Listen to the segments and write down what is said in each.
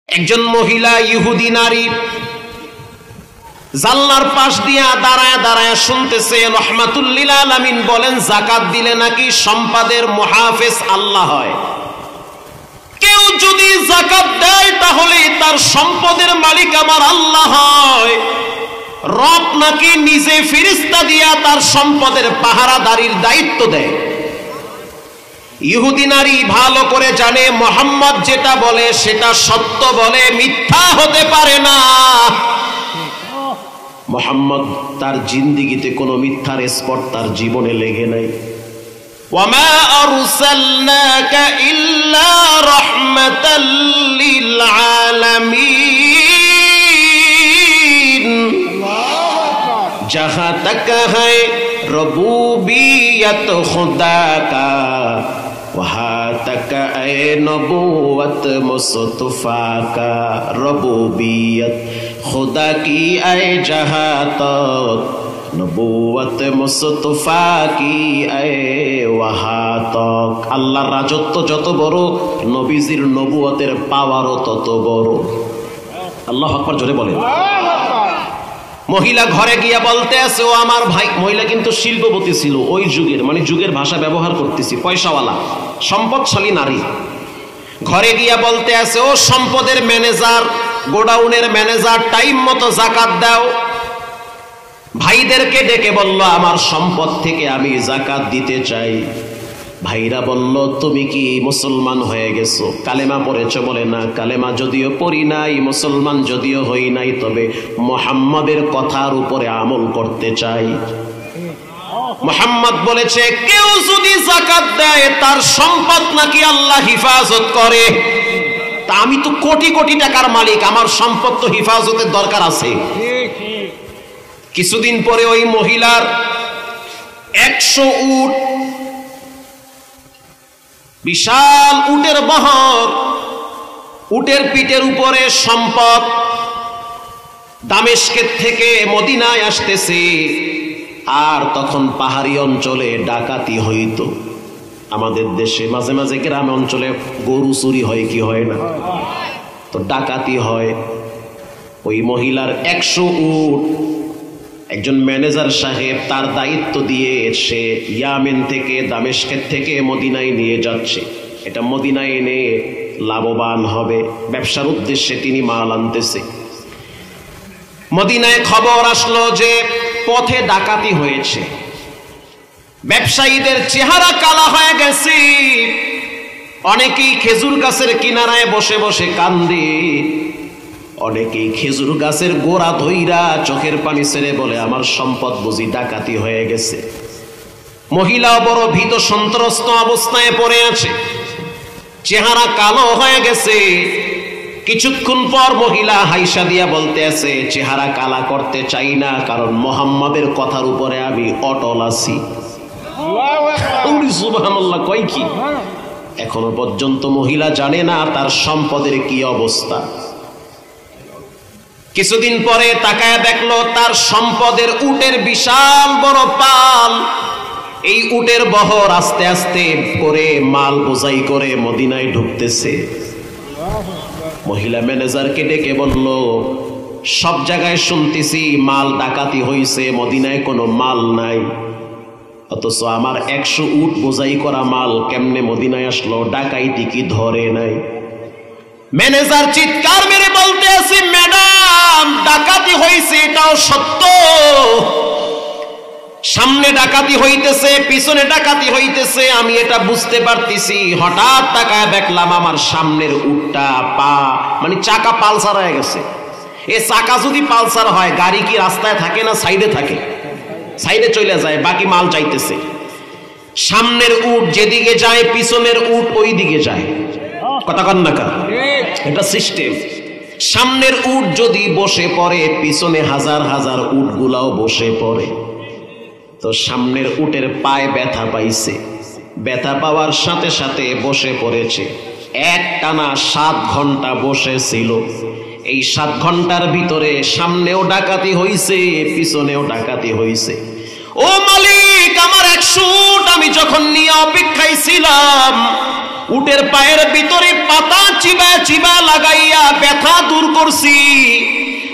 একজন মহিলা ইহুদি নারী জানলার পাশ দিয়া দাঁড়ায় দাঁড়ায় শুনতেছে রহমাতুল লিল আলামিন বলেন যাকাত দিলে নাকি সম্পদের মুহাফেজ আল্লাহ হয়। কেউ যদি যাকাত দেয় তাহলে তার সম্পদের মালিক আমার আল্লাহ হয়। রব নাকি নিজে ফেরেশতা দিয়া তার সম্পদের পাহারাদারির দায়িত্ব দেয়। ইহুদি নারী ভালো করে জানে মুহাম্মদ যেটা বলে সেটা সত্য বলে, মিথ্যা হতে পারে না। মুহাম্মদ তার জিন্দেগিতে কোনো মিথ্যার স্পট তার জীবনে লেগে নাই। ওয়ামা আরসালনাকা ইল্লা রাহমাতাল লিল আলামিন। जहाँ तक है रबूबियत खुदा का वहाँ तक है नबूवत मुस्तफा का। रबूबियत खुदा की है जहाँ तक नबूवत मुस्तफा की है वहाँ तक। আল্লাহর রাজত্ব যত বড়, নবীজির নবুয়তের পাওয়ারও তত বড়। আল্লাহু আকবার জোরে বলেন। মহিলা ঘরে গিয়া বলতে আছে ও আমার ভাই। মহিলা কিন্তু শিল্পপতি ছিল ওই যুগের, মানে যুগের ভাষা ব্যবহার করতেছি, পয়সাওয়ালা সম্পদশালী নারী। ঘরে গিয়া বলতে আছে ও সম্পদের ম্যানেজার, গোডাউনের ম্যানেজার, টাইম মতো যাকাত দাও। ভাইদেরকে ডেকে বলল আমার সম্পদ থেকে আমি যাকাত দিতে চাই। ভাইরা বলল তুমি কি মুসলমান হয়ে গেছো, কালেমা পড়েছো? বলে না, কালেমা যদিও পড়ি নাই, মুসলমান যদিও হই নাই, তবে মুহাম্মাদের কথার উপরে আমল করতে চাই। মুহাম্মদ বলেছে কেউ যদি যাকাত দেয় তার সম্পদ নাকি আল্লাহ হিফাজত করে। তা আমি তো কোটি কোটি টাকার মালিক, আমার সম্পদ তো হিফাজতের দরকার আছে। কিছুদিন পরে ওই মহিলার 100 উট, বিশাল উটের বহর, উটের পিঠের উপরে সম্পদ, দামেস্কের থেকে মদিনায় আসতেছে। আর তখন পাহাড়ি অঞ্চলে ডাকাতি হইতো। আমাদের দেশে মাঝে মাঝে গ্রাম অঞ্চলে গরু চুরি হয় কি হয় না, তো ডাকাতি হয়। ওই মহিলার 100 উট একজন ম্যানেজার সাহেব তার দায়িত্ব দিয়ে সে ইয়ামেন থেকে, দামেস্কের থেকে মদিনায় নিয়ে যাচ্ছে। এটা মদিনায় এনে লাভবান হবে, ব্যবসার উদ্দেশ্যে তিনি মাল আনতেছে। মদিনায় খবর আসলো যে পথে ডাকাতি হয়েছে, ব্যবসায়ীদের চেহারা কালা হয়ে গেছে। অনেকেই খেজুর গাছের কিনারায় বসে বসে কান্দে, অনেকেই খেজুর গাছের গোড়া ধইরা চোখের পানি ছেড়ে বলে আমার সম্পদ বুঝি ডাকাতি হয়ে গেছে। মহিলাও বড় ভীত সন্ত্রস্ত অবস্থায় পড়ে আছে, চেহারা কালো হয়ে গেছে। কিছুক্ষণ পর মহিলা হাইসা দিয়া বলতে আছে চেহারা কালা করতে চাই না, কারণ মুহাম্মাদের কথার উপরে আমি অটল আছি। সুবহানাল্লাহ কয় কি? এখনো পর্যন্ত মহিলা জানে না তার সম্পদের কি অবস্থা। কিছুদিন পরে তাকায় দেখলো তার সম্পদের উটের বিশাল বড় পাল। এই উটের বহর আস্তে আস্তে করে মাল বোঝাই করে মদিনায় ঢুকতেছে। মহিলা ম্যানেজারকে ডেকে বলল সব জায়গায় শুনতেছি মাল ডাকাতি হইছে, মদিনায় কোনো মাল নাই, অথচ আমার 100 উট বোঝাই করা মাল কেমনে মদিনায় আসলো? ডাকাইতি কি ধরে নাই? ম্যানেজার চিৎকার মেরে বলতে আছে ম্যাডাম ডাকাতি হইছে, এটাও সত্য। সামনে ডাকাতি হইতেছে, পিছনে ডাকাতি হইতেছে, আমি এটা বুঝতে পারতেছি। হঠাৎ তাকায় দেখলাম আমার সামনের উটটা মানে চাকা পালসার হয়ে গেছে। এ চাকা যদি পালসার হয় গাড়ি কি রাস্তায় থাকে না সাইডে থাকে? সাইডে চলে যায়, বাকি মাল চাইতেছে। সামনের উট যেদিকে যায় পিছনের উট ওই দিকে যায়। কথা কন না কা? এটা সিস্টেম। সামনের উট যদি বসে পড়ে পিছনে হাজার হাজার উট গুলাও বসে পড়ে। তো সামনের উটের পায়ে ব্যথা পাইছে, ব্যথা পাওয়ার সাথে সাথে বসে পড়েছে। একটানা 7 ঘন্টা বসেছিল। এই 7 ঘন্টার ভিতরে সামনেও ডাকাতি হইছে, পিছনেও ডাকাতি হইছে। ও মালিক, আমার 100 উট আমি যখন নিয়ে অপেক্ষায় ছিলাম উটের পায়ের ভিতরে পাতা চিবা চিবা লাগাইয়া ব্যথা দূর করছি।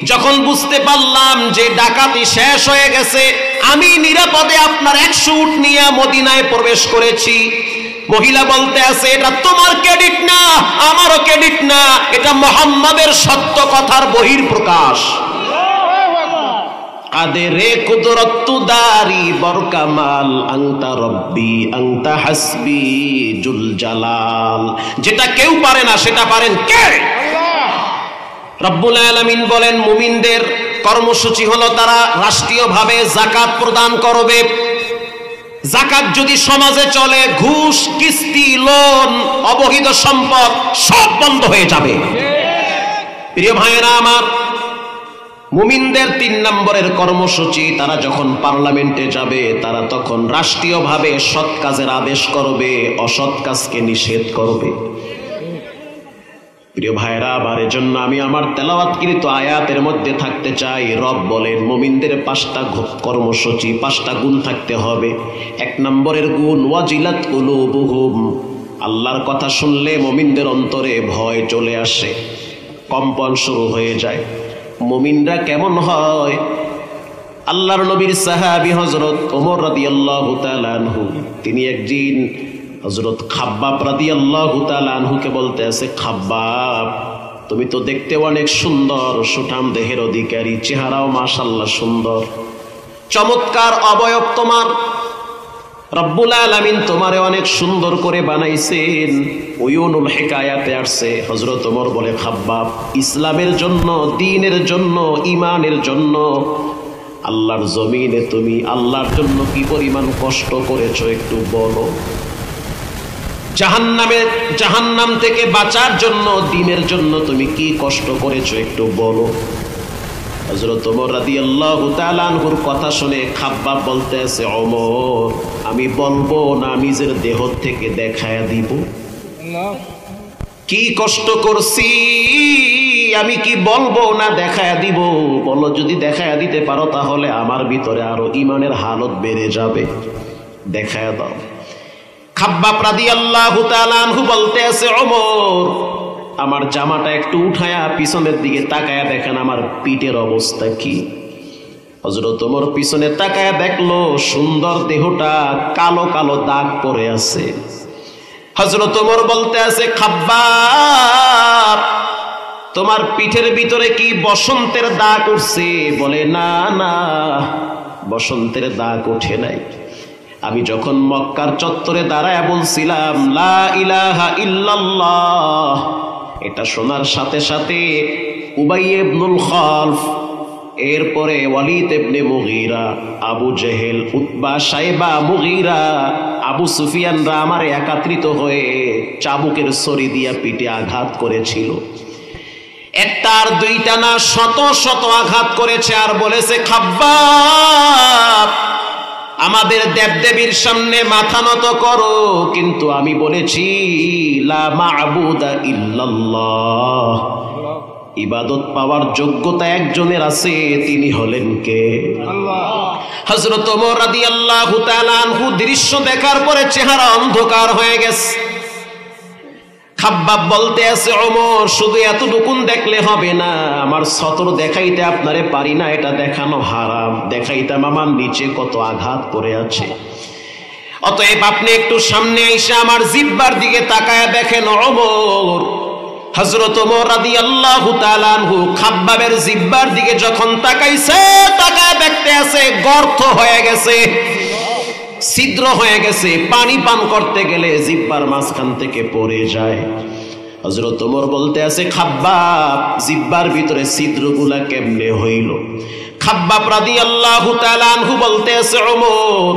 যখন বুঝতে পারলাম যে ডাকাতি শেষ হয়ে গেছে, আমি নিরাপদে আপনার 100 উট নিয়ে মদিনায় প্রবেশ করেছি। মহিলা বলতে আছে, এটা তোমার ক্রেডিট না, আমারও ক্রেডিট না, এটা মুহাম্মাদের সত্য কথার বহিঃপ্রকাশ। আদেরে কুদরতু দারি বরকামাল আনতা রব্বি আনতা হাসবি জুল জালাল। যেটা কেউ পারে না সেটা পারেন কে? রব্বুল আলামিন বলেন, মুমিনদের কর্মসূচি হলো তারা রাষ্ট্রীয়ভাবে যাকাত প্রদান করবে। যাকাত যদি সমাজে চলে, ঘুষ, কিস্তি, লোন, অবৈধ সম্পদ সব বন্ধ হয়ে যাবে। প্রিয় ভাইয়েরা আমার, মুমিনদের 3 নম্বরের কর্মসূচি, তারা যখন পার্লামেন্টে যাবে তারা তখন রাষ্ট্রীয়ভাবে সৎ কাজের আদেশ করবে, অসৎ কাজকে নিষেধ করবে। প্রিয় ভাইরা আমার, এজন্য আমি আমার তেলাওয়াতকৃত আয়াতের মধ্যে থাকতে চাই। রব বলেন মুমিনদের 5টা কর্মসূচি, 5টা গুণ থাকতে হবে। 1 নম্বরের গুণ ওয়াজিলাত কুলুবুহুম, আল্লাহর কথা শুনলে মুমিনদের অন্তরে ভয় চলে আসে, কম্পন শুরু হয়ে যায়। মুমিনরা কেমন হয়? আল্লাহর নবীর সাহাবী হযরত ওমর রাদিয়াল্লাহু তাআলা আনহু, তিনি একদিন হযরত খাব্বাব রাদিয়াল্লাহু তাআলা আনহুকে বলতে আছে, খাব্বাব তুমি তো দেখতে অনেক সুন্দর, সুঠাম দেহের অধিকারী, চেহারাও মাশাআল্লাহ সুন্দর, চমৎকার অবয়ব তোমার, রব্বুল আলামিন তোমারে অনেক সুন্দর করে বানাইছেন। উয়ুনুল হিকায়াতে আসছে, হযরত ওমর বলে, খাব্বাব ইসলামের জন্য, দ্বীনের জন্য, ঈমানের জন্য আল্লাহর জমিনে তুমি আল্লাহর জন্য কি পরিমাণ কষ্ট করেছো একটু বলো। জাহান্নাম থেকে বাঁচার জন্য, দ্বীনের জন্য তুমি কি কষ্ট করেছো একটু বলো। হযরত ওমর রাদিয়াল্লাহু তাআলা আনহুর কথা শুনে খাব্বাব বলতে আছে, ওমর আমি বলবো না নিজের দেহ থেকে দেখায়া দিব? কি কষ্ট করছি আমি কি বলবো না দেখায়া দিব? বলো, যদি দেখায়া দিতে পারো তাহলে আমার ভিতরে আরো ঈমানের হালত বেড়ে যাবে, দেখায়া দাও। খাব্বাব রাদিয়াল্লাহু তাআলা আনহু বলতে আছে, ওমর আমার জামাটা একটু উঠায়া পিছনের দিকে তাকায়া দেখেন আমার পিঠের অবস্থা কি। হযরত ওমর পিছনে তাকায়া দেখলো সুন্দর দেহটা কালো কালো দাগ পড়ে আছে। হযরত ওমর বলতে আছে, খাব্বাব তোমার পিঠের ভিতরে কি বসন্তের দাগ উঠছে? বলে, না না বসন্তের দাগ ওঠে নাই। আমি যখন মক্কার চত্বরে দাঁড়ায় বলছিলাম লা ইলাহা ইল্লাল্লাহ, এটা শোনার সাথে সাথে উবাই ইবনুল খালফ, এরপরে Walid ibn Mughira, Abu Jahl, Utba, Saiba, Mughira, Abu সুফিয়ানরা আমারে একত্রিত হয়ে চাবুকের ছড়ি দিয়া পিঠে আঘাত করেছিল। একটা আর দুইটা না, শত শত আঘাত করেছে। আর বলেছে, খাব্বাব আমাদের দেবদেবীর সামনে মাথা নত করো। কিন্তু আমি বলেছি লা মা'বুদা ইল্লাল্লাহ, ইবাদত পাওয়ার যোগ্যতা একজনের আছে, তিনি হলেন কে? আল্লাহ। হযরত ওমর রাদিয়াল্লাহু তাআলা আনহু দৃশ্য দেখার পরে চেহারা অন্ধকার হয়ে গেছে। খাব্বাব বলতে আছে, ওমর শুধু এতটুকুন দেখলে হবে না, আমার সতর দেখাইতে আপনারে পারি না, এটা দেখানো হারাম, দেখাইতাম আমার নিচে কত আঘাত পড়ে আছে। অতএব আপনি একটু সামনে আইসা আমার জিহ্বার দিকে তাকায় দেখেন। ওমর, হযরত ওমর রাদিয়াল্লাহু তাআলা আনহু খাব্বাবের জিহ্বার দিকে যখন তাকাইছে, তাকায় দেখতে আছে গর্ত হয়ে গেছে, ছিদ্র হয়ে গেছে, পানি পান করতে গেলে জিহ্বার মাঝখান থেকে পড়ে যায়। হযরত ওমর বলতে আছে, খাব্বাব জিহ্বার ভিতরে ছিদ্রগুলা কেমনে হইল? খাব্বাব রাদিয়াল্লাহু তাআলা আনহু বলতে আছে, ওমর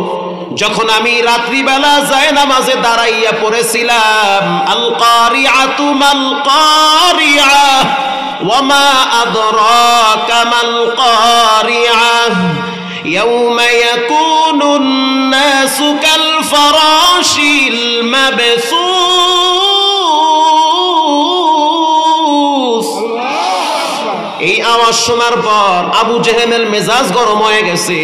যখন আমি রাত্রিবেলা যায় নামাজে দাঁড়াইয়া পড়েছিলাম আল কারিআতু মাল কারিআ ওয়া মা আদরাকা মাল কারিআ ইয়াউমা ইয়াকুনুন নাসু কাল ফারাশিল মাবসুস। এই আওয়াজ শোনার পর আবু জেহেলের মেজাজ গরম হয়ে গেছে,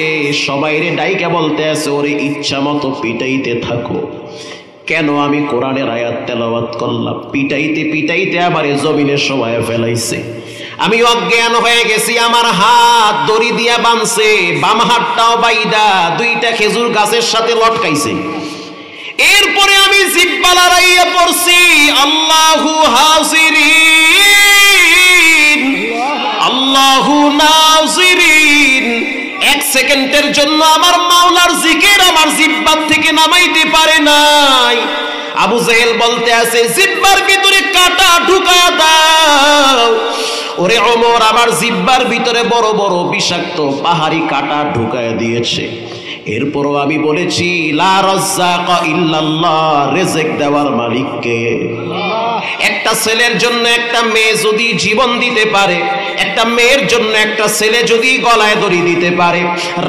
সবাইরে ডাইকা বলতে আছে, ওরে ইচ্ছা মতো পিটাইতে থাকো, কেন আমি কোরআনের আয়াত তেলাওয়াত করলাম? পিটাইতে পিটাইতে আমার জমিনে সবাই ফেলাইছে, আমি অজ্ঞান হয়ে গেছি, আমার হাত দড়ি দিয়া বাঁধছে, বাম হাতটাও বাইদা দুইটা খেজুর গাছের সাথে লটকাইছে। এরপরে আমি জিহ্বা লড়াইয়া পড়ছি, আল্লাহু হাজিরিন আল্লাহু নাজিরিন। এক সেকেন্ডের জন্য আমার মাওলার জিকির আমার জিহ্বা থেকে নামাইতে পারে নাই। আবু জেহেল বলতে আছে, জিহ্বার ভিতরে কাঁটা ঢুকায়া দাও। ওরে ওমর, আমার জিহ্বার ভিতরে বড় বড় বিষাক্ত পাহাড়ি কাঁটা ঢুকায়া দিয়েছে। এরপরও আমি বলেছি, লা রাজ্জাকা ইল্লাল্লাহ, রিজিক দেওয়ার মালিক কে? একটা ছেলের জন্য একটা মেয়ে যদি জীবন দিতে পারে, একটা মেয়ের জন্য একটা ছেলে যদি গলায় দড়ি দিতে পারে,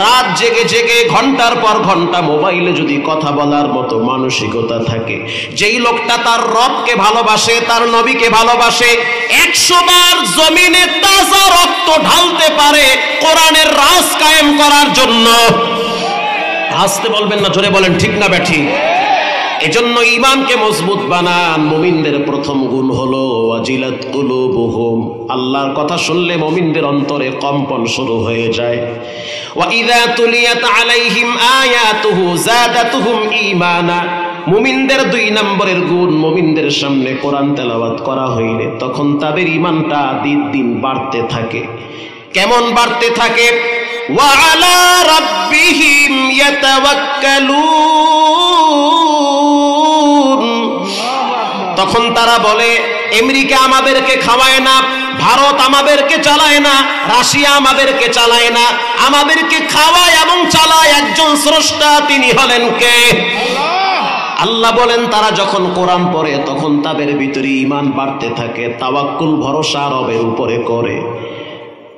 রাত জেগে জেগে ঘন্টার পর ঘন্টা মোবাইলে যদি কথা বলার মতো মানসিকতা থাকে, যেই লোকটা তার রবকে ভালোবাসে, তার নবীকে ভালোবাসে, 100 বার জমিনে তাজা রক্ত ঢালতে পারে কোরআনের রাজ কায়েম করার জন্য। হাসতে বলবেন না, জোরে বলেন ঠিক না ব্যাঠিক? এজন্য ঈমানকে মজবুত বানান। মুমিনদের প্রথম গুণ হলো ওয়াজিলাত কুলুবুহুম, আল্লাহর কথা শুনলে মুমিনদের অন্তরে কম্পন শুরু হয়ে যায়। ওয়া ইযা তুলিয়াত আলাইহিম আয়াতুহু যাদাতুহুম ঈমানা, মুমিনদের 2 নম্বরের গুণ, মুমিনদের সামনে কোরআন তেলাওয়াত করা হইলে তখন তাদের ঈমানটা দিন দিন বাড়তে থাকে। কেমন বাড়তে থাকে? ওয়া আলা রাব্বিহিম ইয়াতাওয়াক্কালুন, তখন তারা বলে, আমেরিকা আমাদেরকে খাওয়ায় না, ভারত আমাদেরকে চালায় না, রাশিয়া আমাদেরকে চালায় না, আমাদেরকে খাওয়ায় এবং চালায় একজন স্রষ্টা, তিনি হলেন কে? আল্লাহ বলেন, তারা যখন কোরআন পড়ে তখন তাদের ভিতরে ঈমান বাড়তে থাকে, তাওয়াক্কুল ভরসা রবের উপরে করে।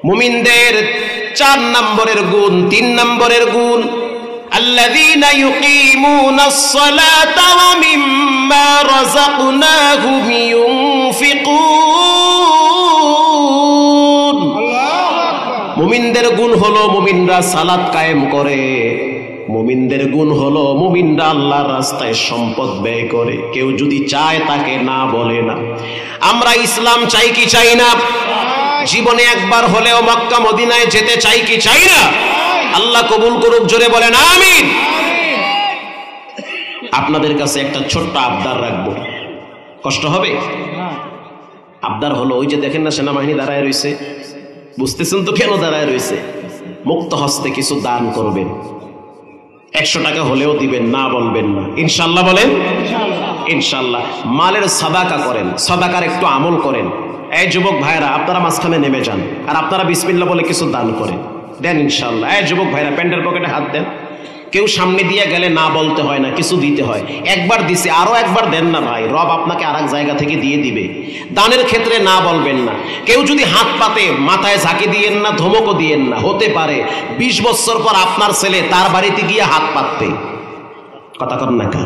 মুমিনদের 4 নম্বরের গুণ, 3 নম্বরের গুণ, আল্লাযীনা ইউকিমুনাস সালাতা ওয়া মিম্মা রাযাকনাহুম ইউনফিকুন। মুমিনদের গুণ হলো মুমিনরা সালাত কায়েম করে, মুমিনদের গুণ হলো মুমিনরা আল্লাহর রাস্তায় সম্পদ ব্যয় করে। কেউ যদি চায় তাকে না বলে না। আমরা ইসলাম চাই কি চাই না? জীবনে একবার হলেও মক্কা মদিনায় যেতে চাই কি চাই না? আল্লাহ কবুল করুক, জোরে বলেন আমিন। আপনাদের কাছে একটা ছোট্ট আবদার রাখবো, কষ্ট হবে? আবদার হলো, ওই যে দেখেন না সেনাবাহিনী দাঁড়ায় রয়েছে, বুঝতেছেন তো কেন দাঁড়ায় রয়েছে? মুক্ত হস্তে কিছু দান করবেন, 100 টাকা হলেও দিবেন, না বলবেন না, ইনশাল্লাহ বলেন ইনশাল্লাহ। মালের সাদাকা করেন, সাদাকার একটু আমল করেন। এই যুবক ভাইরা, আপনারা মাঝখানে নেমে যান আর আপনারা বিসমিল্লাহ বলে কিছু দান করেন, দেন ইনশাল্লাহ। এই যুবক ভাইরা, প্যান্টের পকেটে হাত দেন। কেউ সামনে দিয়ে গেলে না বলতে হয় না, কিছু দিতে হয়। একবার দিছে, আরো একবার দেন না ভাই, রব আপনাকে আর এক জায়গা থেকে দিয়ে দিবে। দানের ক্ষেত্রে না বলবেন না। কেউ যদি হাত পাতে মাথায় ঝাঁকি দিয়েন না, ধমকও দিয়েন না। হতে পারে 20 বছর পর আপনার ছেলে তার বাড়িতে গিয়ে হাত পাতবে, কথা কর না কা।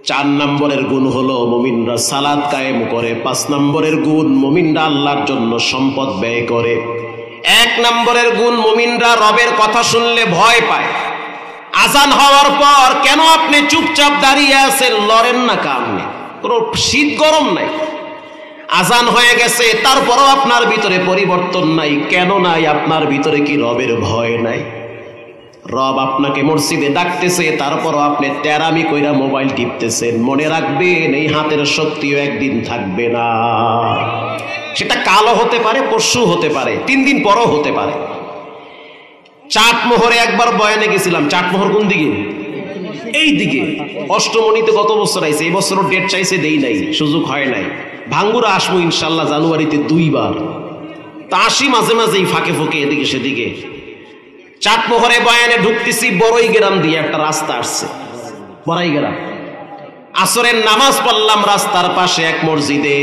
4 নম্বরের গুণ হলো মুমিনরা সালাত কায়েম করে। 5 নম্বরের গুণ, মুমিনরা আল্লাহর জন্য সম্পদ ব্যয় করে। 1 নম্বরের গুণ, মুমিনরা রবের কথা শুনলে ভয় পায়। আজান হওয়ার পর কেন আপনি চুপচাপ দাঁড়িয়ে আছেন? লড়েন না কামনে, কোনো শীত গরম নাই। আজান হয়ে গেছে, তারপরও আপনার ভিতরে পরিবর্তন নাই। কেন নাই? আপনার ভিতরে কি রবের ভয় নাই? রব আপনাকে মসজিদে ডাকতেছে, তারপরও আপনি তেরামি কইরা মোবাইল টিপতেছেন। মনে রাখবেন, এই হাতের শক্তিও একদিন থাকবে না। সেটা কালও হতে পারে, পরশু হতে পারে, 3 দিন পরও হতে পারে। চাটমোহরে একবার বয়ানে গেছিলাম। চাটমোহর কোন দিকে? এই দিকে। অষ্টমণিতে গত বছর আইছে, এই বছরও ডেট চাইছে, দেই নাই, সুযোগ হয় নাই। ভাঙ্গুরা আসবো ইনশাল্লাহ জানুয়ারিতে 2 বার। তা আসি মাঝে মাঝেই ফাঁকে ফুঁকে এদিকে সেদিকে। চাটমোহরে বয়ানে ঢুকতেছি, বড়ই গ্রাম দিয়ে একটা রাস্তা আসছে, বড়াই গ্রাম। আসরের নামাজ পড়লাম রাস্তার পাশে এক মসজিদে।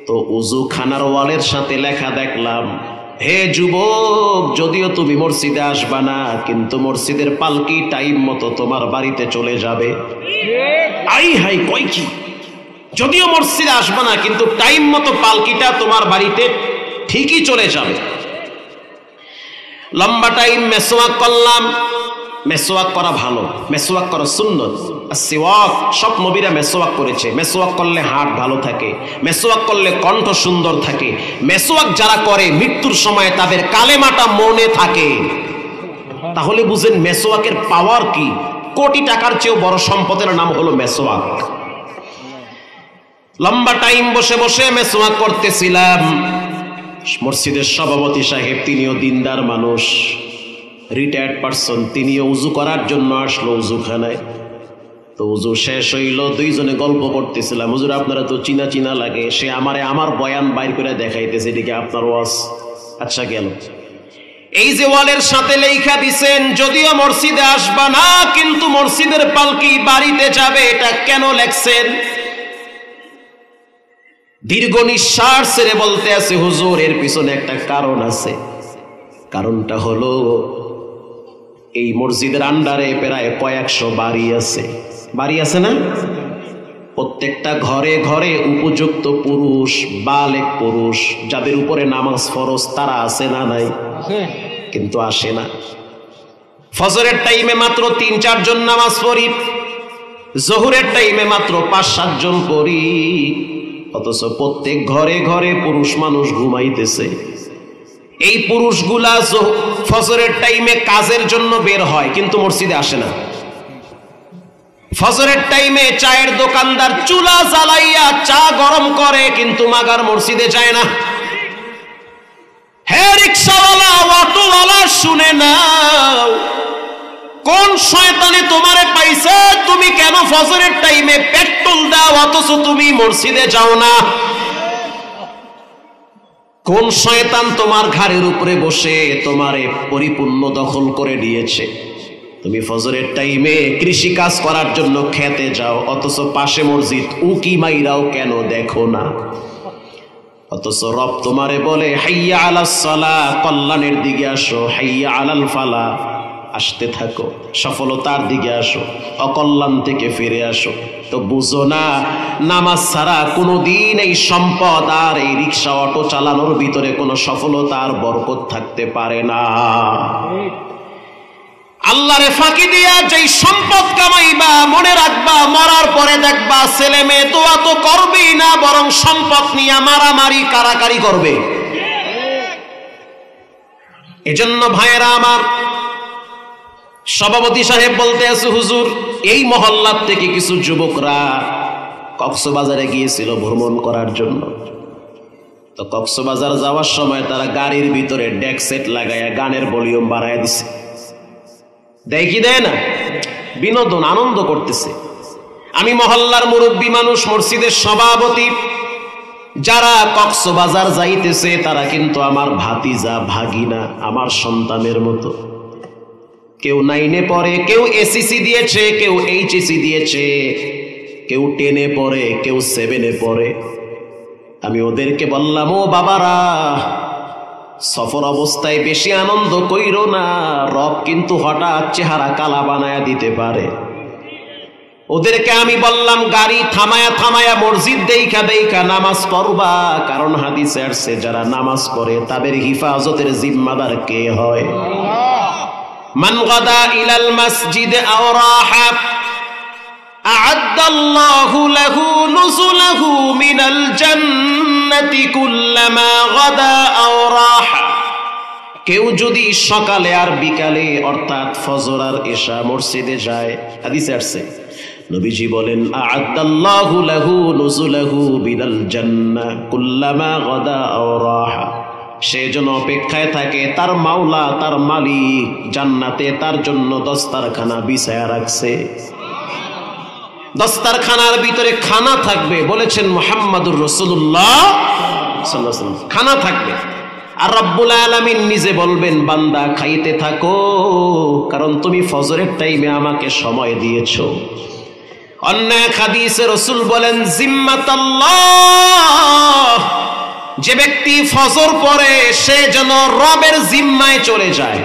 তো উজু খানার ওয়ালের সাথে লেখা দেখলাম, হে যুবক, যদিও তুমি মসজিদে আসবা না, কিন্তু মসজিদের পালকি টাইম মতো তোমার বাড়িতে চলে যাবে। আই হাই, কয় কি? যদিও মসজিদে আসবা না, কিন্তু টাইম মতো পালকিটা তোমার বাড়িতে ঠিকই চলে যাবে। লম্বা টাইম মেসওয়াক করলাম, মেসওয়াক করা ভালো, মেসওয়াক করা সুন্নত। আর সিওয়াক সব নবীরা মেসওয়াক করেছে। মেসওয়াক করলে হার্ট ভালো থাকে, মেসওয়াক করলে কণ্ঠ সুন্দর থাকে। মেসওয়াক যারা করে মৃত্যুর সময় তাদের কালেমাটা মনে থাকে। তাহলে বুঝেন মেসওয়াকের পাওয়ার কি। কোটি টাকার চেয়েও বড় সম্পদের নাম হলো মেসওয়াক। লম্বা টাইম বসে বসে মেসওয়াক করতেছিলাম। মসজিদের সভাপতি সাহেব, তিনিও দিনদার মানুষ, রিটায়ার্ড পারসন, তিনিও উজু করার জন্য আসলো উজুখানায়। তো উজু শেষ হইল, দুইজনে গল্প করতেছিলাম। হুজুর আপনারা তো চিনা চিনা লাগে। সে আমার বয়ান বাইর করে দেখাইতেছে, এদিকে আপনার ওয়াজ। আচ্ছা গেল। এই যে ওয়ালের সাথে লেখা দিছেন, যদিও মসজিদে আসবা না কিন্তু মসজিদের পালকি বাড়িতে যাবে, এটা কেন লেখছেন? দীর্ঘ নিঃশ্বাস ছেড়ে বলতে আছে, হুজুর এর পিছনে একটা কারণ আছে। কারণটা হলো এই মসজিদের আন্ডারে প্রায় কয়েকশো বাড়ি আছে। বাড়ি আছে না? প্রত্যেকটা ঘরে ঘরে উপযুক্ত পুরুষ, বালেক পুরুষ, যাদের উপরে নামাজ ফরজ, তারা আছে না নাই? কিন্তু আসে না। ফজরের টাইমে মাত্র ৩-৪ জন নামাজ পড়ি, জোহরের টাইমে মাত্র ৫-৭ জন পড়ি, অথচ প্রত্যেক ঘরে ঘরে পুরুষ মানুষ ঘুমাইতেছে। এই পুরুষগুলা ফজরের টাইমে কাজের জন্য বের হয় কিন্তু মসজিদে আসে না। ফজরের টাইমে চায়ের দোকানদার চুলা জ্বালাইয়া চা গরম করে কিন্তু মাগার মসজিদে যায় না। হে রিকশাওয়ালা, অটোওয়ালা, শুনে নাও, কোন শয়তানে তোমারে পাইছে? তুমি কেন ফজরের টাইমে পেট্রোল দাও অথচ তুমি মসজিদে যাও না? কোন শয়তান তোমার ঘাড়ের উপরে বসে তোমারে পরিপূর্ণ দখল করে দিয়েছে? তুমি ফজরের টাইমে কৃষি কাজ করার জন্য খেতে যাও অথচ পাশে মসজিদ, উকি মাইরাও কেন দেখো না? অথচ রব তোমারে বলে হাইয়া আলাস সালাহ, কল্যাণের দিকে আসো, হাইয়া আলাল ফালাহ, আসতে থাকো, সফলতার দিকে আসো, অকল্যাণ থেকে ফিরে আসো। তো বুঝো না, নামাজ ছাড়া কোনোদিন এই সম্পদ আর এই রিক্সা অটো চালানোর ভিতরে কোনো সফলতার বরকত থাকতে পারে না। আল্লাহরে ফাঁকি দিয়া যেই সম্পদ কামাইবা, মনে রাখবা মরার পরে দেখবা ছেলে মেয়ে দোয়া তো করবেই না, বরং সম্পদ নিয়ে মারামারি কারাকারি করবে। এজন্য ভাইয়েরা আমার, সভাপতি সাহেব বলতে আছে, হুজুর এই মহল্লার থেকে কিছু যুবকরা কক্সবাজারে গিয়েছিল ভ্রমণ করার জন্য। তো কক্সবাজার যাওয়ার সময় তারা গাড়ির ভিতরে ডেক সেট লাগাইয়া গানের ভলিউম বাড়ায় দিছে। দেয় কি দেয় না? বিনোদন, আনন্দ করতেছে। আমি মহল্লার মুরব্বী মানুষ, মসজিদের সভাপতি, যারা কক্সবাজার যাইতেছে তারা কিন্তু আমার ভাতিজা, ভাগিনা, আমার সন্তানের মতো। কেউ 9-এ পড়ে, কেউ এসএসসি দিয়েছে, কেউ এইচএসসি দিয়েছে, কেউ 10-এ পড়ে, কেউ 7-এ পড়ে। আমি ওদেরকে বললাম, ও বাবারা, সফর অবস্থায় বেশি আনন্দ কইরো না, রব কিন্তু হঠাৎ চেহারা কালা বানায়া দিতে পারে। ওদেরকে আমি বললাম, গাড়ি থামায়া থামায়া মসজিদ দেইখা দেইখা নামাজ পড়বা, কারণ হাদিসে আসছে যারা নামাজ পড়ে তাদের হিফাজতের জিম্মাদার কে হয়? মান গাদা ইলাল মসজিদ আও রাহা আ'আদ্দাল্লাহু লাহু নুজুলাহু মিনাল জান্নাতি কুল্লামা গাদা আও রাহা। কেউ যদি সকালে আর বিকালে অর্থাৎ ফজর আর ইশা মসজিদে যায়, হাদিসে আসছে, নবীজি বলেন আ'আদ্দাল্লাহু লাহু নুজুলাহু মিনাল জান্নাহ কুল্লামা গাদা আও রাহা। সে যেন অপেক্ষায় থাকে, তার মাওলা, তার মালিক জান্নাতে তার জন্য দস্তারখানা বিছায়া রাখছে। দস্তারখানার ভিতরে খানা থাকবে, বলেছেন মুহাম্মাদুর রাসূলুল্লাহ সাল্লাল্লাহু আলাইহি ওয়াসাল্লাম, খানা থাকবে। আর রব্বুল আলামিন নিজে বলবেন, বান্দা খাইতে থাকো, কারণ তুমি ফজরের টাইমে আমাকে সময় দিয়েছো। অন্য এক হাদিসে রাসূল বলেন, জিম্মাতাল্লাহ, যে ব্যক্তি ফজর পড়ে সে যেন রবের জিম্মায় চলে যায়।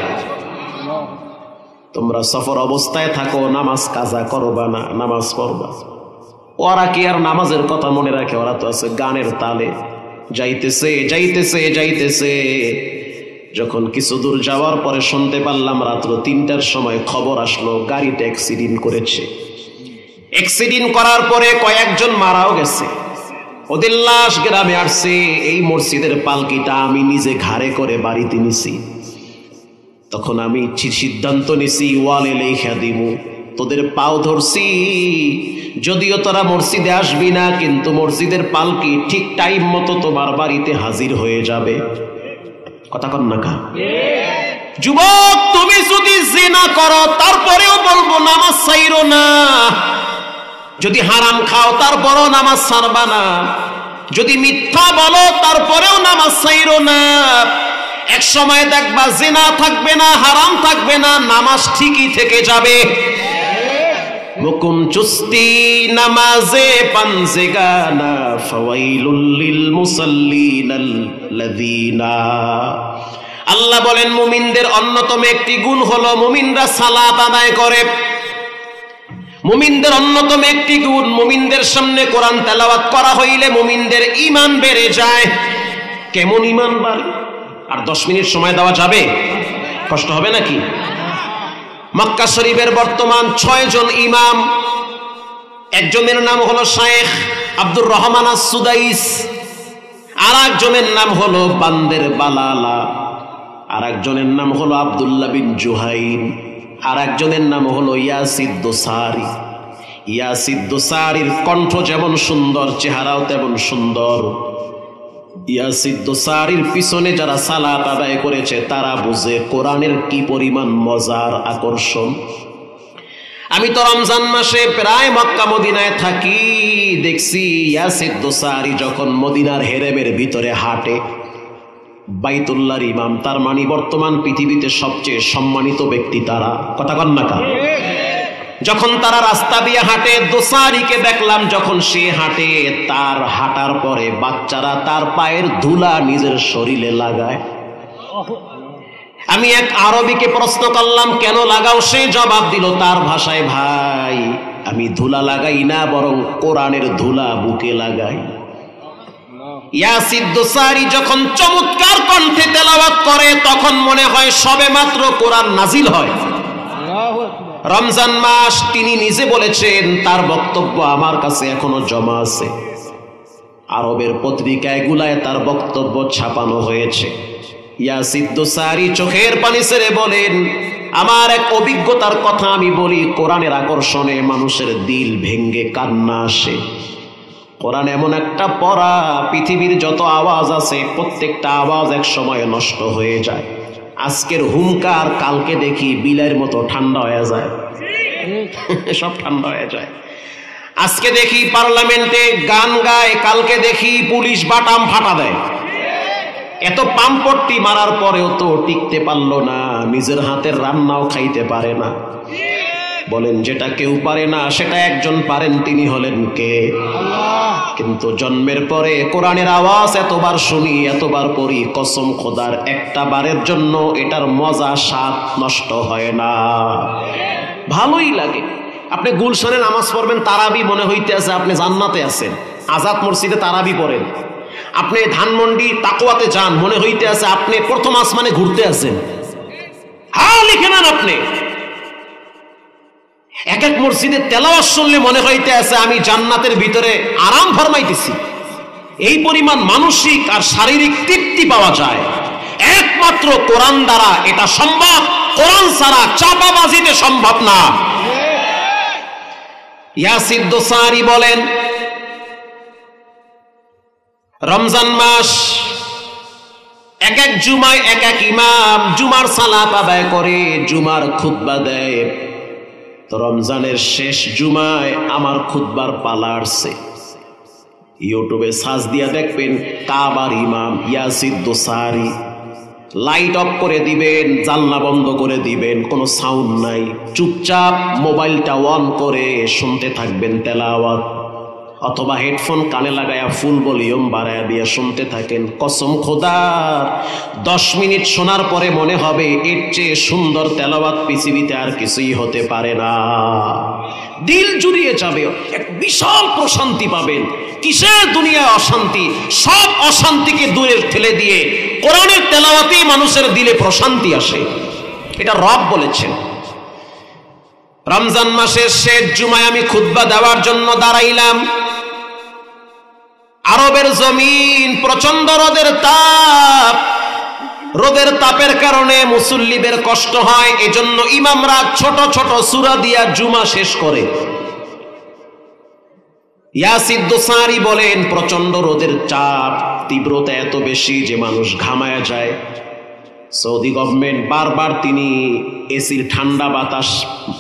তোমরা সফর অবস্থায় থাকো, নামাজ কাজা করবা না, নামাজ পড়বা। ওরা কি আর নামাজের কথা মনে রাখে? ওরা তো আছে গানের তালে, যাইতেছে যাইতেছে যাইতেছে, যখন কিছু দূর যাওয়ার পরে শুনতে পারলাম রাত্র ৩টার সময় খবর আসলো গাড়িটা অ্যাক্সিডেন্ট করেছে। অ্যাক্সিডেন্ট করার পরে কয়েকজন মারাও গেছে, ওদের লাশ গ্রামে আসছে। এই মসজিদের পালকিটা আমি নিজে ঘাড়ে করে বাড়িতে নিছি। তখন আমি সিদ্ধান্ত নিছি ওয়ালে লেখা দিব, তোদের পাও ধরছি, যদিও তোরা মসজিদে আসবি না, কিন্তু মসজিদের পালকি ঠিক টাইম মতো তোমার বাড়িতে হাজির হয়ে যাবে। কথা কন না কা? যুবক, তুমি যদি জিনা করো তারপরেও বলবো নামাজ ছাইরো না, যদি হারাম খাও তারপরেও নামাজ ছাড়বা না, যদি মিথ্যা বলো তারপরেও নামাজ ছাইরো না। এক সময় দেখবা জিনা থাকবে না, হারাম থাকবে না, নামাজ ঠিকই থেকে যাবে। মুকুম চুস্তি নামাজে পানজেগানা ফাওয়াইলুল লিল মুসাল্লিনাল্লাযীনা। আল্লাহ বলেন মুমিনদের অন্যতম একটি গুণ হলো মুমিনরা সালাত আদায় করে। মুমিনদের অন্যতম একটি গুণ, মুমিনদের সামনে কোরআন তেলাওয়াত করা হইলে মুমিনদের ঈমান বেড়ে যায়। কেমন ঈমান বাড়ে? আর 10 মিনিট সময় দেওয়া যাবে? কষ্ট হবে নাকি? মক্কা শরীফের বর্তমান 6 জন ইমাম। একজনের নাম হলো শায়েখ আব্দুর রহমান আস-সুদাইস, আর একজনের নাম হলো বান্দের বালালা, আর একজনের নাম হলো আব্দুল্লাহ বিন জুহাইন, আর একজনের নাম হলো ইয়াসিদ দোসারি। ইয়াসিদ দোসারির কণ্ঠ যেমন সুন্দর, চেহারাও তেমন সুন্দর। ইয়াসিদ দোসারির পিছনে যারা সালাত আদায় করেছে তারা বুঝে কোরআনের কি পরিমাণ মজার আকর্ষণ। আমি তো রমজান মাসে প্রায় মক্কা মদিনায় থাকি, দেখছি ইয়াসিদ দোসারি যখন মদিনার হেরেমের ভিতরে হাঁটে, বাইতুল্লাহর ইমাম, তার মানে বর্তমান পৃথিবীতে সবচেয়ে সম্মানিত ব্যক্তি তারা। কথা কন না কা? যখন তারা রাস্তা দিয়ে হাঁটে, দোসারিকে দেখলাম যখন সে হাঁটে, তার হাঁটার পরে বাচ্চারা তার পায়ের ধুলা নিজের শরীরে লাগায়। আমি এক আরবিকে প্রশ্ন করলাম কেন লাগাও? সে জবাব দিল তার ভাষায়, ভাই আমি ধুলা লাগাই না, বরং কোরআনের ধুলা বুকে লাগাই। ইয়াসিদ দোসারি যখন চমৎকার কণ্ঠে তেলাওয়াত করে তখন মনে হয় সবে মাত্র কোরআন নাজিল হয়। রমজান মাস, তিনি নিজে বলেছেন তার বক্তব্য আমার কাছে এখনো জমা আছে, আরবের পত্রিকায় গুলায় তার বক্তব্য ছাপানো হয়েছে। ইয়াসিদ দোসারি চোখের পানি ছেড়ে বলেন, আমার এক অভিজ্ঞতার কথা আমি বলি, কোরআনের আকর্ষণে মানুষের দিল ভেঙ্গে কান্না আসে। কোরআন এমন একটা পড়া, পৃথিবীর যত আওয়াজ আছে প্রত্যেকটা আওয়াজ এক সময় নষ্ট হয়ে যায়। আজকের হুঙ্কার কালকে দেখি বিলের মতো ঠান্ডা হয়ে যায়, সব ঠান্ডা হয়ে যায়। আজকে দেখি পার্লামেন্টে গান গায়, কালকে দেখি পুলিশ বাটাম ফাটা দেয়। এত পাম্পট্টি মারার পরেও তো টিকতে পারলো না, নিজের হাতের রান্নাও খাইতে পারে না। বলেন যেটা কেউ পারে না সেটা একজন পারেন, তিনি হলেন কে? আল্লাহ। কিন্তু জন্মের পরে কোরআনের আওয়াজ এতবার শুনি, এতবার পড়ি, কসম খোদার একটা বারের জন্য এটার মজা স্বাদ নষ্ট হয় না, ভালোই লাগে। আপনি গুলশানে নামাজ পড়বেন, তারাবি মনে হইতে আছে আপনি জান্নাতে আছেন। আজাদ মসজিদে তারাবি পড়েন, আপনি ধানমন্ডি তাকওয়াতে যান, মনে হইতে আছে আপনি প্রথম আসমানে ঘুরতে আছেন। হ্যাঁ, লিখে নেন আপনি। এক এক মসজিদে তেলাওয়াত শুনলে মনে হইতে আছে আমি জান্নাতের ভিতরে আরাম ফরমাইতেছি। এই পরিমাণ মানসিক আর শারীরিক তৃপ্তি পাওয়া যায় একমাত্র কোরআন দ্বারা, এটা সম্ভব। কোরআন ছাড়া চাপাবাজিতে সম্ভব না। ইয়াসিদ দোসারি বলেন, রমজান মাস এক এক জুমায় এক এক ইমাম জুমার সালাত আদায় করে, জুমার খুতবা দেয়। তো রমজানের শেষ জুমায় আমার খুতবার পালা আসছে। ইউটিউবে সার্চ দিয়া দেখবেন কাবার ইমাম ইয়াসিদ দোসারি। লাইট অফ করে দিবেন, জানলা বন্ধ করে দিবেন, কোনো সাউন্ড নাই, চুপচাপ মোবাইলটা অন করে শুনতে থাকবেন তেলাওয়াত, অথবা হেডফোন কানে লাগায়া ফুল ভলিউম বাড়ায়া দিয়ে শুনতে থাকেন। কসম খোদার 10 মিনিট শোনার পরে মনে হবে এর চেয়ে সুন্দর তেলাওয়াত পৃথিবীতে আর কিছুই হতে পারে না। দিল জুড়িয়ে যাবে, এক বিশাল প্রশান্তি পাবেন। কিসের দুনিয়ায় অশান্তি? সব অশান্তিকে দূরে ঠেলে দিয়ে কোরআনের তেলাওয়াতেই মানুষের দিলে প্রশান্তি আসে। এটা রব বলেছেন। রমজান মাসের শেষ জুমায় আমি খুতবা দেওয়ার জন্য দাঁড়াইলাম। আরবের জমিন প্রচন্ড রোদের তাপ, রোদের তাপের কারণে মুসল্লিদের কষ্ট হয়, এজন্য ইমামরা ছোট ছোট সূরা দিয়া জুমা শেষ করে। ইয়াসিদ দোসারি বলেন প্রচন্ড রোদের চাপ, তীব্রতা এত বেশি যে মানুষ ঘামায়া যায়। সৌদি গভর্নমেন্ট বারবার তিনি এসির ঠান্ডা বাতাস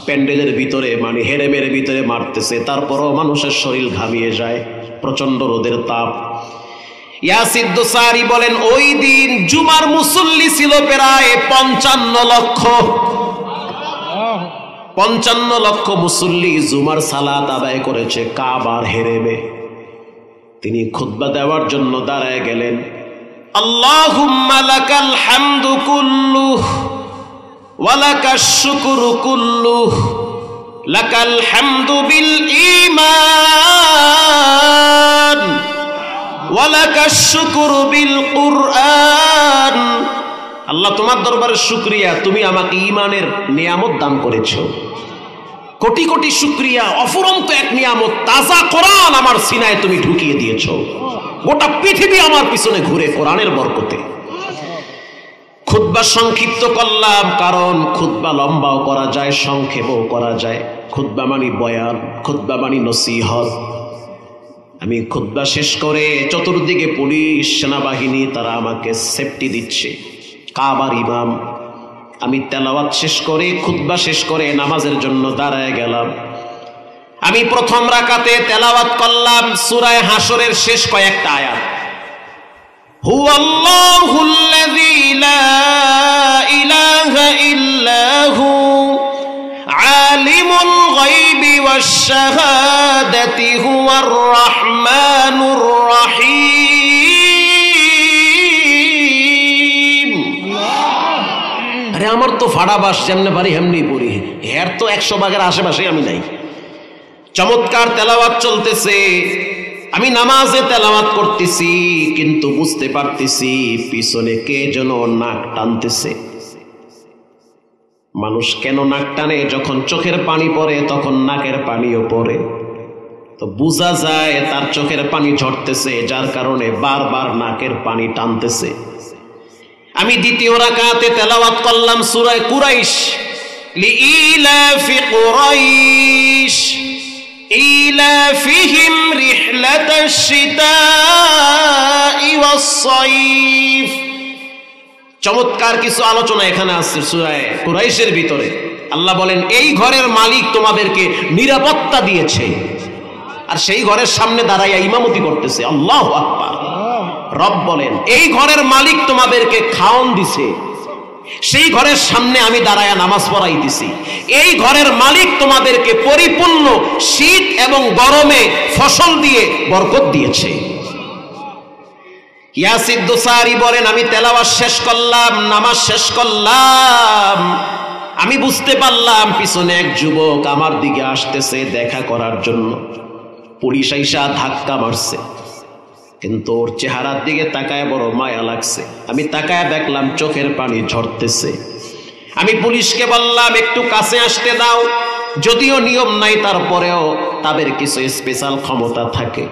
প্যান্ডেলের ভিতরে মানে হেরেমের ভিতরে মারতেছে, তারপরও মানুষের শরীর ঘামিয়ে যায়, প্রচন্ড রোদের তাপ। ইয়াসিদ দোসারি বলেন ওই দিন জুমার মুসল্লি ছিল প্রায় 55 লক্ষ। 55 লক্ষ মুসল্লি জুমার সালাত আদায় করেছে কাবার হেরেমে। তিনি খুতবা দেওয়ার জন্য দাঁড়ায় গেলেন। আল্লাহুম্মা লাকাল হামদু কুল্লুহ ওয়া লাকাশ শুকরু কুল্লুহ, লাকাল হামদু বিল ঈমান ওয়া লাকাশ শুকরু বিল কুরআন। আল্লাহ তোমার দরবারে শুকরিয়া, তুমি আমাকে ঈমানের নিয়ামত দান করেছো। কোটি কোটি শুকরিয়া, অফুরন্ত এক নিয়ামত তাজা কোরআন আমার সিনায় তুমি ঢুকিয়ে দিয়েছো। গোটা পৃথিবী আমার পিছনে ঘুরে কোরআনের বরকতে। খুতবা সংক্ষিপ্ত করলাম কারণ খুতবা লম্বাও করা যায়, সংক্ষেপও করা যায়। খুতবা মানে বয়ান, খুতবা মানে নসিহত। আমি খুতবা শেষ করে চতুর্দিকে পুলিশ সেনাবাহিনী তারা আমাকে সেফটি দিচ্ছে, কাবার ইমাম। আমি তেলাওয়াত শেষ করে খুতবা শেষ করে নামাজের জন্য দাঁড়ায় গেলাম। আমি প্রথম রাকাতে তেলাওয়াত করলাম সূরা হাশরের শেষ কয়েকটা আয়াত। হুয়াল্লাহুল্লাযী লা ইলাহা ইল্লা হু আলিমুল গায়বি ওয়াশ শাহাদাতি হুয়ার রাহমানুর রাহিম। আরে আমার তো ফাড়াবাস যেমনে পারি এমনি পড়ি, এর তো 100 ভাগের আশেপাশে আমি নাই। চমৎকার তেলাওয়াত চলতেছে, আমি নামাজে তেলাওয়াত করতেছি, কিন্তু বুঝতে পারতেছি পিছনে কে যেন নাক টানতেছে। মানুষ কেন নাক টানে? যখন চোখের পানি পড়ে তখন নাকের পানিও পড়ে, তো বোঝা যায় তার চোখের পানি ঝরতেছে, যার কারণে বারবার নাকের পানি টানতেছে। আমি দ্বিতীয় রাকাতে তেলাওয়াত করলাম সূরা কুরাইশ, লিইলাফি কুরাইশ ইলাফিহিম রিহলাতাশ শিতাই ওয়াস সাইফ। চমৎকার কিছু আলোচনা এখানে আছে সূরা কুরাইশের ভিতরে। আল্লাহ বলেন এই ঘরের মালিক তোমাদেরকে নিরাপত্তা দিয়েছে, আর সেই ঘরের সামনে দাঁড়াইয়া ইমামতি করতেছে। আল্লাহু আকবার। রব বলেন এই ঘরের মালিক তোমাদেরকে খাওন দিছে, সেই ঘরের সামনে আমি দাঁড়ায়া নামাজ পড়াইতেছি। এই ঘরের মালিক তোমাদেরকে পরিপূর্ণ শীত এবং গরমে ফসল দিয়ে বরকত দিয়েছে। ইয়াসিদ দোসারি বলেন আমি তেলাওয়াত শেষ করলাম, নামাজ শেষ করলাম, আমি বুঝতে পারলাম পিছনে এক যুবক আমার দিকে আসতেছে দেখা করার জন্য। পুলিশ আইসা ধাক্কা মারছে, কিন্তু ওর চেহারার দিকে তাকায় বড় মায়া লাগছে। আমি তাকায় দেখলাম চোখের পানি ঝরতেছে। আমি পুলিশকে বললাম একটু কাছে আসতে দাও, যদিও নিয়ম নাই তারপরেও তাদের কিছু স্পেশাল ক্ষমতা থাকে।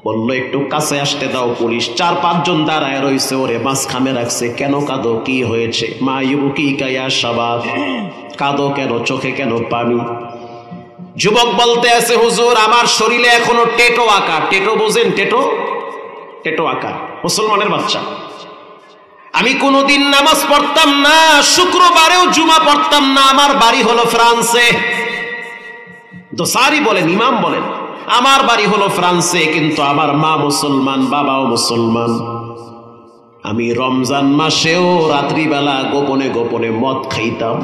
বললো একটু কাছে আসতে দাও। পুলিশ 4-5 জন দাঁড়ায় রয়েছে, ওরে মাঝখানে রাখছে। কেন কাঁদো, কি হয়েছে? মা ইউবুকিকা ইয়া শাবাব, কাঁদো কেন, চোখে কেন পানি? যুবক বলতে আছে হুজুর আমার শরীরে এখনো টেটো আঁকা। টেটো বোঝেন? টেটো টেটো আঁকা, মুসলমানের বাচ্চা। আমি কোনোদিন নামাজ পড়তাম না, শুক্রবারেও জুমা পড়তাম না। আমার বাড়ি হলো ফ্রান্সে। দোসারি বলেন, ইমাম বলেন আমার বাড়ি হলো ফ্রান্সে, কিন্তু আমার মা মুসলমান, বাবাও মুসলমান। আমি রমজান মাসেও রাত্রিবেলা গোপনে গোপনে মদ খাইতাম,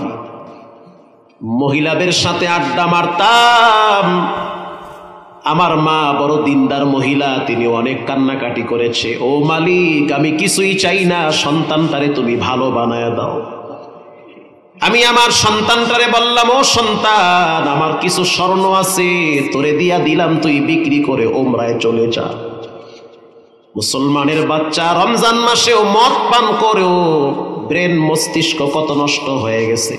মহিলাদের সাথে আড্ডা মারতাম। আমার মা বড় দিনদার মহিলা, তিনি অনেক কান্নাকাটি করেছে। ও মালিক আমি কিছুই চাই না, সন্তানটারে তুমি ভালো বানায় দাও। আমি আমার সন্তানটারে বললাম, ও সন্তান, আমার কিছু স্বর্ণ আছে, তোরে দিয়া দিলাম, তুই বিক্রি করে ওমরায় চলে যা। মুসলমানের বাচ্চা রমজান মাসেও মদ পান করেও ব্রেন মস্তিষ্ক কত নষ্ট হয়ে গেছে।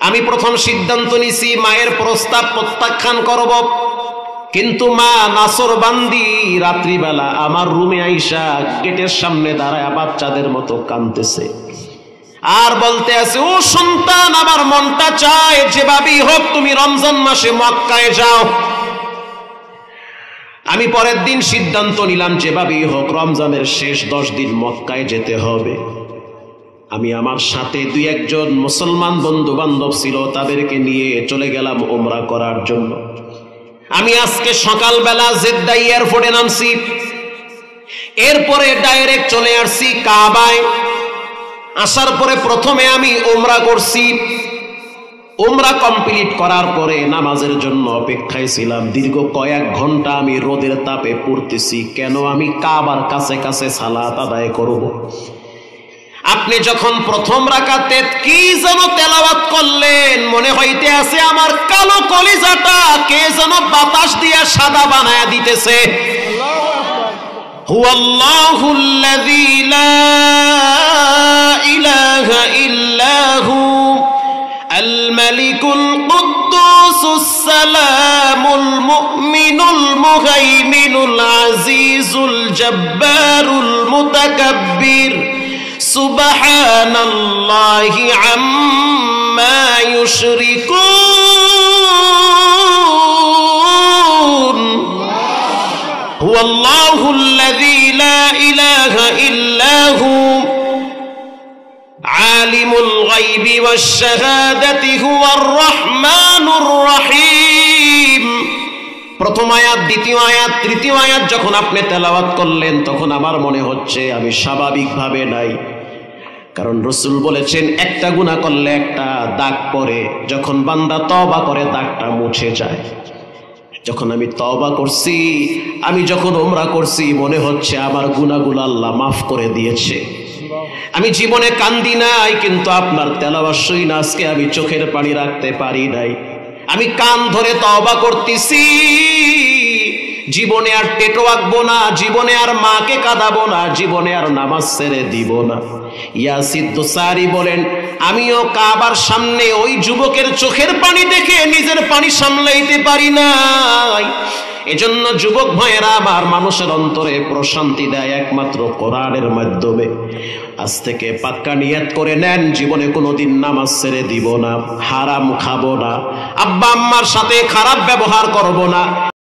আমি প্রথম সিদ্ধান্ত নিছি মায়ের প্রস্তাব প্রত্যাখ্যান করব, কিন্তু মা নাসরবান্দি রাত্রিবেলা আমার রুমে আইসা গেটের সামনে দাঁড়ায় বাচ্চাদের মতো কাঁদতেছে আর বলতে আছে, ও সন্তান, আমার মনটা চায় যেভাবেই হোক তুমি রমজান মাসে মক্কায় যাও। আমি পরের দিন সিদ্ধান্ত নিলাম যেভাবেই হোক রমজানের শেষ 10 দিন মক্কায় যেতে হবে। আমি আমার সাথে 2-1 মুসলমান বন্ধু বান্ধব ছিল, তাদেরকে নিয়ে চলে গেলাম ওমরা করার জন্য। আমি আজকে সকালবেলা জেদ্দা এয়ারপোর্টে নামছি, এরপরে ডাইরেক্ট চলে আসছি কাবায়। আসার পরে প্রথমে আমি ওমরা করছি। ওমরা কমপ্লিট করার পরে নামাজের জন্য অপেক্ষায় ছিলাম। দীর্ঘ কয়েক ঘন্টা আমি রোদের তাপে পড়তেছি, কেন আমি কাবার কাছে কাছে সালাত আদায় করব। আপনি যখন প্রথম রাকাতে কি যেন তেলাওয়াত করলেন, মনে হইতে আছে আমার কালো কলিজাটা কে যেন বাতাস দিয়া সাদা বানায়া দিতেছে। হুয়াল্লাহুল্লাযী লা ইলাহা ইল্লাহু আল মালিকুল কুদ্দুসুস সালামুল মুমিনুল মুহাইমিনুল আজিজুল জব্বারুল মুতাকাব্বির সুবহানাল্লাহি আম্মা ইউশরিকুন। হুয়াল্লাহুল্লাযী লা ইলাহা ইল্লাহু আলিমুল গায়বি ওয়াশ শাহাদাতি হুয়ার রাহমানুর রহিম। প্রথম আয়াত, দ্বিতীয় আয়াত, তৃতীয় আয়াত যখন আপনি তেলাওয়াত করলেন, তখন আমার মনে হচ্ছে আমি স্বাভাবিকভাবে নাই, কারণ রাসূল বলেছেন একটা গুনাহ করলে একটা দাগ পড়ে, যখন বান্দা তওবা করে দাগটা মুছে যায়। যখন আমি তওবা করছি, আমি যখন ওমরা করছি, মনে হচ্ছে আমার গুনাহগুলো আল্লাহ মাফ করে দিয়েছে। আমি জীবনে কান্দি নাই, কিন্তু আপনার তেলাওয়াত শুনে আজকে আমি চোখের পানি রাখতে পারি নাই। আমি কান ধরে তওবা করতেছি, জীবনে আর টেটো আঁকবো না, জীবনে আর মাকে কাঁদাবো না, জীবনে আর নামাজ ছেড়ে দিব না। ইয়াসিদ দোসারি বলেন, আমিও কাবার সামনে ওই যুবকের চোখের পানি দেখে নিজের পানি সামলাইতে পারি নাই। এজন্য যুবক ভাইয়েরা আমার, মানুষের অন্তরে প্রশান্তি দেয় একমাত্র কোরআনের মাধ্যমে। আজ থেকে পাক্কা নিয়ত করে নেন, জীবনে কোনোদিন নামাজ ছেড়ে দিব না, হারাম খাবো না, আব্বা আম্মার সাথে খারাপ ব্যবহার করব না।